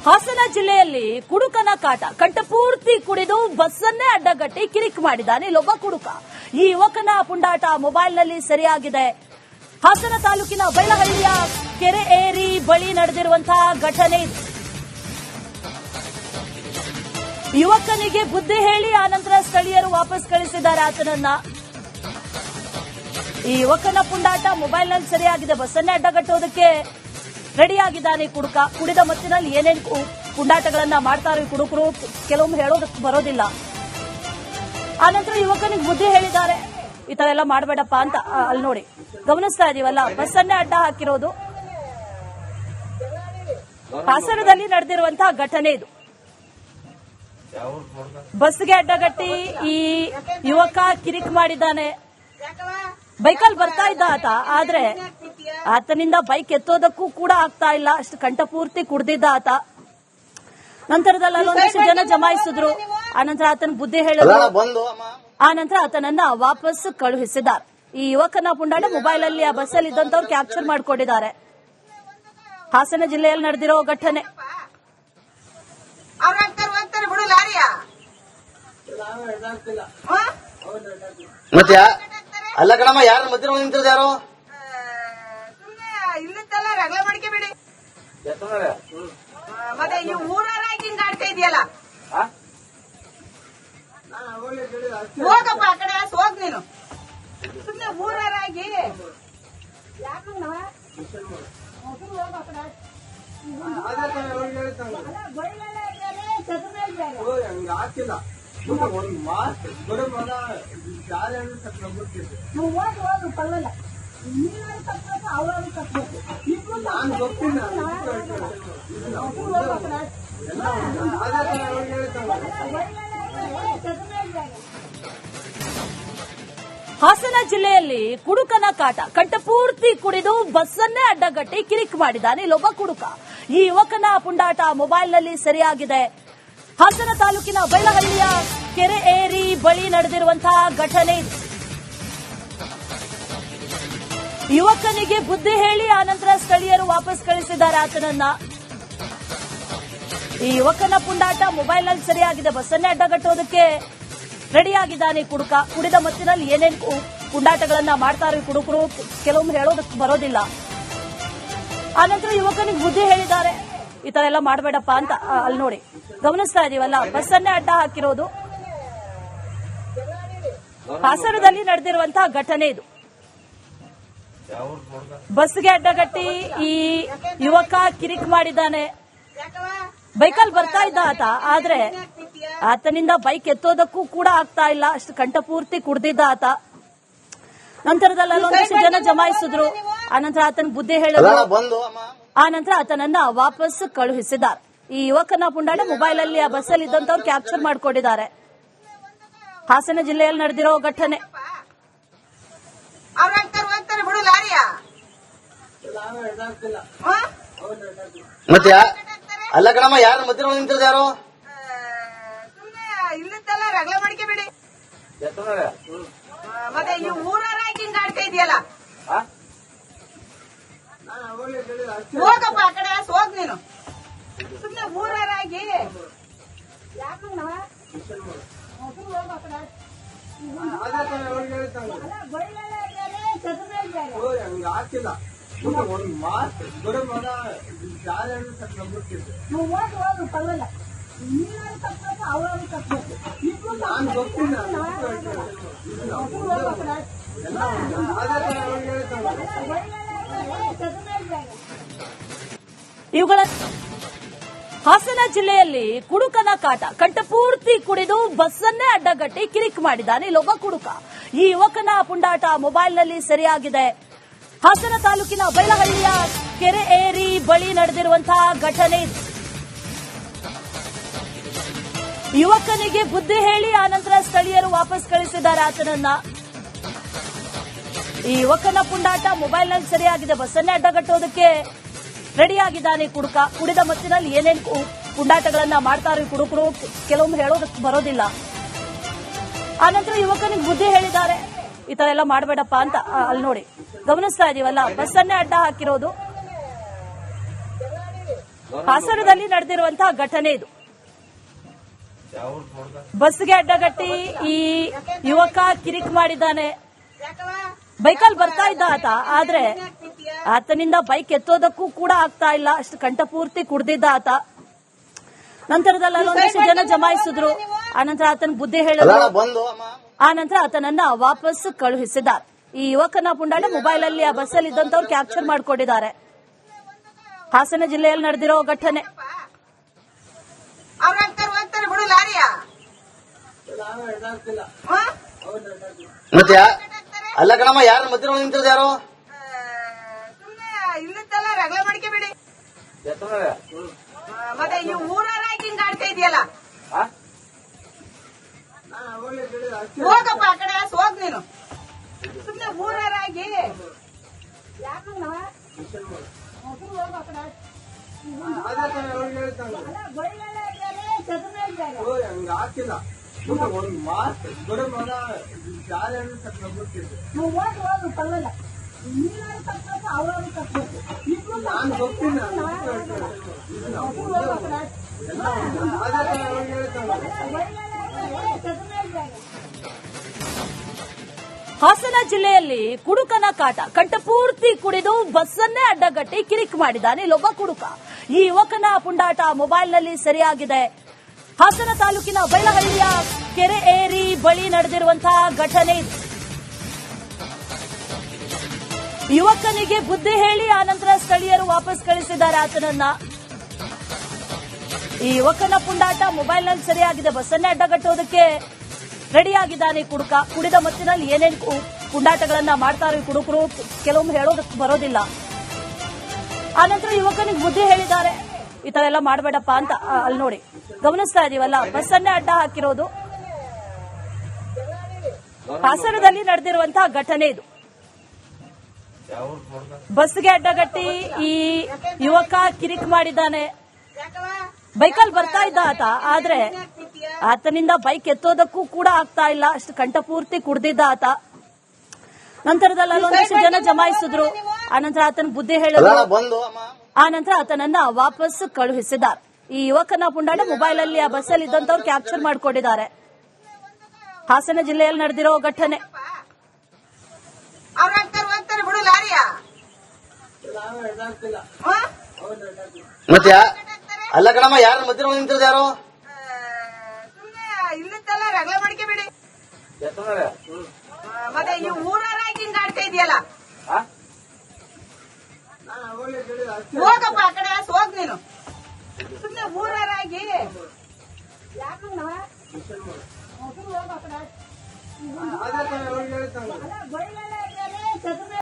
ಹಾಸನ ಜಿಲ್ಲೆಯಲ್ಲಿ ಕುಡುಕನ ಕಾಟ. ಕಂಠಪೂರ್ತಿ ಕುಡಿದು ಬಸ್ಸನ್ನೇ ಅಡ್ಡಗಟ್ಟಿ ಕಿರಿಕ್ ಮಾಡಿದ್ದಾನೆ ಇಲ್ಲೊಬ್ಬ ಕುಡುಕ. ಈ ಯುವಕನ ಪುಂಡಾಟ ಮೊಬೈಲ್ನಲ್ಲಿ ಸೆರೆಯಾಗಿದೆ. ಹಾಸನ ತಾಲೂಕಿನ ಬೈಲಹಳ್ಳಿಯ ಕೆರೆ ಏರಿ ಬಳಿ ನಡೆದಿರುವಂತಹ ಘಟನೆ ಇದು. ಯುವಕನಿಗೆ ಬುದ್ಧಿ ಹೇಳಿ ಆನಂತರ ಸ್ಥಳೀಯರು ವಾಪಸ್ ಕಳಿಸಿದ್ದಾರೆ ಆತನನ್ನ. ಈ ಯುವಕನ ಪುಂಡಾಟ ಮೊಬೈಲ್ನಲ್ಲಿ ಸೆರೆಯಾಗಿದೆ. ಬಸ್ಸನ್ನೇ ಅಡ್ಡಗಟ್ಟೋದಕ್ಕೆ ರೆಡಿಯಾಗಿದ್ದಾನೆ ಕುಡುಕ. ಕುಡಿದ ಮತ್ತಿನಲ್ಲಿ ಏನೇನು ಪುಂಡಾಟಗಳನ್ನ ಮಾಡ್ತಾರೆ ಕುಡುಕರು, ಕೆಲವೊಮ್ಮೆ ಹೇಳೋದಕ್ಕೆ ಬರೋದಿಲ್ಲ. ಆನಂತರ ಯುವಕನಿಗೆ ಬುದ್ಧಿ ಹೇಳಿದ್ದಾರೆ, ಈ ತರ ಎಲ್ಲ ಮಾಡಬೇಡಪ್ಪ ಅಂತ. ಅಲ್ಲಿ ನೋಡಿ, ಗಮನಿಸ್ತಾ ಇದೀವಲ್ಲ, ಬಸ್ಸನ್ನೇ ಅಡ್ಡ ಹಾಕಿರೋದು. ಹಾಸನದಲ್ಲಿ ನಡೆದಿರುವಂತಹ ಘಟನೆ ಇದು. ಬಸ್ಗೆ ಅಡ್ಡಗಟ್ಟಿ ಈ ಯುವಕ ಕಿರಿಕ್ ಮಾಡಿದ್ದಾನೆ. ಬೈಕಲ್ಲಿ ಬರ್ತಾ ಇದ್ದ ಆತ, ಆದ್ರೆ ಆತನಿಂದ ಬೈಕ್ ಎತ್ತೋದಕ್ಕೂ ಕೂಡ ಆಗ್ತಾ ಇಲ್ಲ, ಅಷ್ಟು ಕಂಠಪೂರ್ತಿ ಕುಡ್ದಿದ್ದ ಆತ. ನಂತರದಲ್ಲಿ ಅಲ್ಲೊಂದಿಷ್ಟು ಜನ ಜಮಾಯಿಸಿದ್ರು. ಆನಂತರ ಆತನ ಬುದ್ಧಿ ಹೇಳಿದ್ರು. ಆನಂತರ ಆತನನ್ನ ವಾಪಸ್ ಕಳುಹಿಸಿದ್ದಾರೆ. ಈ ಯುವಕನ ಪುಂಡಾಟ ಮೊಬೈಲ್ ಅಲ್ಲಿ ಆ ಬಸ್ಸಲ್ಲಿ ಇದ್ದಂತವ್ರು ಕ್ಯಾಪ್ಚರ್ ಮಾಡಿಕೊಂಡಿದ್ದಾರೆ. ಹಾಸನ ಜಿಲ್ಲೆಯಲ್ಲಿ ನಡೆದಿರೋ ಘಟನೆ. ಮತ್ತೆ ಅಲ್ಲ ಕಣಮ್ಮ, ಯಾರು ಮಧ್ಯ ನಿಂತಿರೋದು ಯಾರು? ಇಲ್ಲತ್ತಲ್ಲ ರಗಳೆ ಮಾಡ್ಕೋಬೇಡಿ. ಮತ್ತೆ ಈ ಊರಾಗಿ ಹಿಂಗ ಆಡ್ತಾ ಇದೆಯಲ್ಲ, ಹೋಗಪ್ಪ ಆ ಕಡೆ ಹೋಗ್ ನೀನು. ಸುಮ್ಮನೆ ಊರಾಗಿ ಹಾಕಿಲ್ಲ ಒಂದು ಮಾತು ಬರೋ ಮಗ ಜಾರಿ ಹೋಗು ಪರವಲ್ಲ. ನೀನು ತಪ್ಪಬೇಕು, ಅವರು ತಪ್ಪಬೇಕು. ನಾನು ಗೊತ್ತಿಲ್ಲ. ಹಾಸನ ಜಿಲ್ಲೆಯಲ್ಲಿ ಕುಡುಕನ ಕಾಟ. ಕಂಠಪೂರ್ತಿ ಕುಡಿದು ಬಸ್ಸನ್ನೇ ಅಡ್ಡಗಟ್ಟಿ ಕಿರಿಕ್ ಮಾಡಿದ್ದಾನೆ ಇಲ್ಲೊಬ್ಬ ಕುಡುಕ. ಈ ಯುವಕನ ಪುಂಡಾಟ ಮೊಬೈಲ್ನಲ್ಲಿ ಸೆರೆಯಾಗಿದೆ. ಹಾಸನ ತಾಲೂಕಿನ ಬೈಲಹಳ್ಳಿಯ ಕೆರೆ ಏರಿ ಬಳಿ ನಡೆದಿರುವಂತಹ ಘಟನೆ ಇದು. ಯುವಕನಿಗೆ ಬುದ್ಧಿ ಹೇಳಿ ಆನಂತರ ಸ್ಥಳೀಯರು ವಾಪಸ್ ಕಳಿಸಿದ್ದಾರೆ ಆತನನ್ನ. ಈ ಯುವಕನ ಪುಂಡಾಟ ಮೊಬೈಲ್ನಲ್ಲಿ ಸೆರೆಯಾಗಿದೆ. ಬಸ್ಸನ್ನೇ ಅಡ್ಡಗಟ್ಟೋದಕ್ಕೆ ರೆಡಿಯಾಗಿದ್ದಾನೆ ಕುಡುಕ. ಕುಡಿದ ಮತ್ತಿನಲ್ಲಿ ಏನೇನು ಪುಂಡಾಟಗಳನ್ನ ಮಾಡ್ತಾರೆ ಕುಡುಕರು, ಕೆಲವೊಮ್ಮೆ ಹೇಳೋದಕ್ಕೆ ಬರೋದಿಲ್ಲ. ಆನಂತರ ಯುವಕನಿಗೆ ಬುದ್ಧಿ ಹೇಳಿದ್ದಾರೆ, ಈ ತರ ಎಲ್ಲ ಮಾಡಬೇಡಪ್ಪ ಅಂತ. ಅಲ್ಲಿ ನೋಡಿ, ಗಮನಿಸ್ತಾ ಇದೀವಲ್ಲ, ಬಸ್ಸನ್ನೇ ಅಡ್ಡ ಹಾಕಿರೋದು. ಹಾಸನದಲ್ಲಿ ನಡೆದಿರುವಂತಹ ಘಟನೆ ಇದು. ಬಸ್ಗೆ ಅಡ್ಡಗಟ್ಟಿ ಈ ಯುವಕ ಕಿರಿಕ್ ಮಾಡಿದ್ದಾನೆ. ಬೈಕಲ್ಲಿ ಬರ್ತಾ ಇದ್ದ ಆತ, ಆದ್ರೆ ಆತನಿಂದ ಬೈಕ್ ಎತ್ತೋದಕ್ಕೂ ಕೂಡ ಆಗ್ತಾ ಇಲ್ಲ, ಅಷ್ಟು ಕಂಠಪೂರ್ತಿ ಕುಡ್ದಿದ್ದ ಆತ. ನಂತರದಲ್ಲಿ ಅಲ್ಲೊಂದಿಷ್ಟು ಜನ ಜಮಾಯಿಸಿದ್ರು. ಆನಂತರ ಆತನ ಬುದ್ಧಿ ಹೇಳಿದ್ರು. ಆನಂತರ ಆತನನ್ನ ವಾಪಸ್ ಕಳುಹಿಸಿದ್ದಾರೆ. ಈ ಯುವಕನ ಪುಂಡಾಟ ಮೊಬೈಲ್ ಅಲ್ಲಿ ಆ ಬಸ್ಸಲ್ಲಿ ಇದ್ದಂತವ್ರು ಕ್ಯಾಪ್ಚರ್ ಮಾಡಿಕೊಂಡಿದ್ದಾರೆ. ಹಾಸನ ಜಿಲ್ಲೆಯಲ್ಲಿ ನಡೆದಿರೋ ಘಟನೆ. ಮತ್ತೆ ಅಲ್ಲ ಕಣಮ್ಮ, ಯಾರು ಮಧ್ಯ ನಿಂತಿರೋದು ಯಾರು? ಇಲ್ಲತ್ತಲ್ಲ ರಗಳೆ ಮಾಡ್ಕೋಬೇಡಿ. ಮತ್ತೆ ಈ ಊರಾಗಿ ಹಿಂಗ ಆಡ್ತಾ ಇದೆಯಲ್ಲ, ಹೋಗಪ್ಪ ಆ ಕಡೆ ಹೋಗ್ ನೀನು. ಸುಮ್ಮನೆ ಊರಾಗಿ ಹಾಕಿಲ್ಲ ಒಂದು ಮಾತು ಬರೋ ಮಗ ಜಾರಿ ಹೋಗು ಪರವಲ್ಲ. ನೀನು ತಪ್ಪಬೇಕು, ಅವರು ತಪ್ಪಬೇಕು. ನಾನು ಗೊತ್ತಿಲ್ಲ. ಇವುಗಳ ಹಾಸನ ಜಿಲ್ಲೆಯಲ್ಲಿ ಕುಡುಕನ ಕಾಟ. ಕಂಠಪೂರ್ತಿ ಕುಡಿದು ಬಸ್ಸನ್ನೇ ಅಡ್ಡಗಟ್ಟಿ ಕಿರಿಕ್ ಮಾಡಿದ್ದಾನೆ ಇಲ್ಲೊಬ್ಬ ಕುಡುಕ. ಈ ಯುವಕನ ಪುಂಡಾಟ ಮೊಬೈಲ್ನಲ್ಲಿ ಸೆರೆಯಾಗಿದೆ. ಹಾಸನ ತಾಲೂಕಿನ ಬೈಲಹಳ್ಳಿಯ ಕೆರೆ ಏರಿ ಬಳಿ ನಡೆದಿರುವಂತಹ ಘಟನೆ ಇದು. ಯುವಕನಿಗೆ ಬುದ್ಧಿ ಹೇಳಿ ಆನಂತರ ಸ್ಥಳೀಯರು ವಾಪಸ್ ಕಳಿಸಿದ್ದಾರೆ ಆತನನ್ನ. ಈ ಯುವಕನ ಪುಂಡಾಟ ಮೊಬೈಲ್ನಲ್ಲಿ ಸೆರೆಯಾಗಿದೆ. ಬಸ್ಸನ್ನೇ ಅಡ್ಡಗಟ್ಟೋದಕ್ಕೆ ರೆಡಿಯಾಗಿದ್ದಾನೆ ಕುಡುಕ. ಕುಡಿದ ಮತ್ತಿನಲ್ಲಿ ಏನೇನು ಪುಂಡಾಟಗಳನ್ನ ಮಾಡ್ತಾರೆ ಕುಡುಕರು, ಕೆಲವೊಮ್ಮೆ ಹೇಳೋದಕ್ಕೆ ಬರೋದಿಲ್ಲ. ಆನಂತರ ಯುವಕನಿಗೆ ಬುದ್ಧಿ ಹೇಳಿದ್ದಾರೆ, ಈ ತರ ಎಲ್ಲ ಮಾಡಬೇಡಪ್ಪ ಅಂತ. ಅಲ್ಲಿ ನೋಡಿ, ಗಮನಿಸ್ತಾ ಇದೀವಲ್ಲ, ಬಸ್ಸನ್ನೇ ಅಡ್ಡ ಹಾಕಿರೋದು. ಹಾಸನದಲ್ಲಿ ನಡೆದಿರುವಂತಹ ಘಟನೆ ಇದು. ಬಸ್ಗೆ ಅಡ್ಡಗಟ್ಟಿ ಈ ಯುವಕ ಕಿರಿಕ್ ಮಾಡಿದ್ದಾನೆ. ಬೈಕಲ್ಲಿ ಬರ್ತಾ ಇದ್ದ ಆತ, ಆದ್ರೆ ಆತನಿಂದ ಬೈಕ್ ಎತ್ತೋದಕ್ಕೂ ಕೂಡ ಆಗ್ತಾ ಇಲ್ಲ, ಅಷ್ಟು ಕಂಠಪೂರ್ತಿ ಕುಡ್ದಿದ್ದ ಆತ. ನಂತರದಲ್ಲಿ ಅಲ್ಲೊಂದಿಷ್ಟು ಜನ ಜಮಾಯಿಸಿದ್ರು. ಆನಂತರ ಆತನ ಬುದ್ಧಿ ಹೇಳಿದ್ರು. ಬಂದು ಅಮ್ಮ ಆನಂತರ ಆತನನ್ನ ವಾಪಸ್ ಕಳುಹಿಸಿದ್ದಾರೆ. ಈ ಯುವಕನ ಪುಂಡಾಟ ಮೊಬೈಲ್ ಅಲ್ಲಿ ಆ ಬಸ್ಸಲ್ಲಿ ಇದ್ದಂತವ್ರು ಕ್ಯಾಪ್ಚರ್ ಮಾಡಿಕೊಂಡಿದ್ದಾರೆ. ಹಾಸನ ಜಿಲ್ಲೆಯಲ್ಲಿ ನಡೆದಿರೋ ಘಟನೆ. ಅವ್ರ ಹೋಗ್ತಾರೆ ಬಿಡು ಲಾರಿಯ ಮತ್ತೆ ಅಲ್ಲ ಕಣಮ್ಮ, ಯಾರು ಮಧ್ಯ ನಿಂತಿರೋದು ಯಾರು? ಸುಮ್ನೆ ಇಲ್ಲದೆಲ್ಲ ರಗಳೆ ಮಾಡ್ಕೊಬೇಡಿ. ಮತ್ತೆ ಈ ಊರಾಗಿ ಹಿಂಗ ಆಡ್ತಾ ಇದೆಯಲ್ಲ, ಹೋಗಪ್ಪ ಆ ಕಡೆ ಹೋಗ್ ನೀನು. ಸುಮ್ನೆ ಊರಾಗಿ ಹಾಸನ ಜಿಲ್ಲೆಯಲ್ಲಿ ಕುಡುಕನ ಕಾಟ. ಕಂಠಪೂರ್ತಿ ಕುಡಿದು ಬಸ್ಸನ್ನೇ ಅಡ್ಡಗಟ್ಟಿ ಕಿರಿಕ್ ಮಾಡಿದ್ದಾನೆ ಇಲ್ಲೊಬ್ಬ ಕುಡುಕ. ಈ ಯುವಕನ ಪುಂಡಾಟ ಮೊಬೈಲ್ನಲ್ಲಿ ಸರಿಯಾಗಿದೆ. ಹಾಸನ ತಾಲೂಕಿನ ಬೈಲಹಳ್ಳಿಯ ಕೆರೆ ಏರಿ ಬಳಿ ನಡೆದಿರುವಂತಹ ಘಟನೆ ಇದು. ಯುವಕನಿಗೆ ಬುದ್ಧಿ ಹೇಳಿ ಆನಂತರ ಸ್ಥಳೀಯರು ವಾಪಸ್ ಕಳಿಸಿದ್ದಾರೆ ಆತನನ್ನ. ಈ ಯುವಕನ ಪುಂಡಾಟ ಮೊಬೈಲ್ನಲ್ಲಿ ಸರಿಯಾಗಿದೆ. ಬಸ್ಸನ್ನೇ ಅಡ್ಡಗಟ್ಟೋದಕ್ಕೆ ರೆಡಿಯಾಗಿದ್ದಾನೆ ಕುಡುಕ. ಕುಡಿದ ಮತ್ತಿನಲ್ಲಿ ಏನೇನು ಪುಂಡಾಟಗಳನ್ನ ಮಾಡ್ತಾರೆ ಈ ಕುಡುಕರು, ಕೆಲವೊಮ್ಮೆ ಹೇಳೋದಕ್ಕೆ ಬರೋದಿಲ್ಲ. ಆನಂತರ ಯುವಕನಿಗೆ ಬುದ್ಧಿ ಹೇಳಿದ್ದಾರೆ, ಈ ತರ ಎಲ್ಲ ಮಾಡಬೇಡಪ್ಪ ಅಂತ. ಅಲ್ಲಿ ನೋಡಿ, ಗಮನಿಸ್ತಾ ಇದೀವಲ್ಲ, ಬಸ್ಸನ್ನೇ ಅಡ್ಡ ಹಾಕಿರೋದು. ಹಾಸನದಲ್ಲಿ ನಡೆದಿರುವಂತಹ ಘಟನೆ ಇದು. ಬಸ್ಗೆ ಅಡ್ಡಗಟ್ಟಿ ಈ ಯುವಕ ಕಿರಿಕ್ ಮಾಡಿದ್ದಾನೆ. ಬೈಕಲ್ಲಿ ಬರ್ತಾ ಇದ್ದ ಆತ, ಆದ್ರೆ ಆತನಿಂದ ಬೈಕ್ ಎತ್ತೋದಕ್ಕೂ ಕೂಡ ಆಗ್ತಾ ಇಲ್ಲ, ಅಷ್ಟು ಕಂಠಪೂರ್ತಿ ಕುಡ್ದಿದ್ದ ಆತ. ನಂತರದಲ್ಲಿ ಅಲ್ಲೊಂದಿಷ್ಟು ಜನ ಜಮಾಯಿಸಿದ್ರು. ಆನಂತರ ಆತನ ಬುದ್ಧಿ ಹೇಳಿದ್ರು. ಬಂದು ಅಮ್ಮ ಆನಂತರ ಆತನನ್ನ ವಾಪಸ್ ಕಳುಹಿಸಿದ್ದಾರೆ. ಈ ಯುವಕನ ಪುಂಡಾಟ ಮೊಬೈಲ್ ಅಲ್ಲಿ ಆ ಬಸ್ಸಲ್ಲಿ ಇದ್ದಂತವ್ರು ಕ್ಯಾಪ್ಚರ್ ಮಾಡಿಕೊಂಡಿದ್ದಾರೆ. ಹಾಸನ ಜಿಲ್ಲೆಯಲ್ಲಿ ನಡೆದಿರೋ ಘಟನೆ. ಅವ್ರ ಹೋಗ್ತಾರೆ ಬಿಡು ಲಾರಿಯ ಮತ್ತೆ ಅಲ್ಲ ಕಣಮ್ಮ, ಯಾರು ಮಧ್ಯ ನಿಂತಿರೋದು ಯಾರು? ಸುಮ್ನೆ ಇಲ್ಲದೆಲ್ಲ ರಗಳೆ ಮಾಡ್ಕೊಬೇಡಿ. ಮತ್ತೆ ಈ ಊರಾಗಿ ಹಿಂಗ ಆಡ್ತಾ ಇದೆಯಲ್ಲ, ಹೋಗಪ್ಪ ಆ ಕಡೆ ಹೋಗ್ ನೀನು. ಸುಮ್ನೆ ಊರಾಗಿ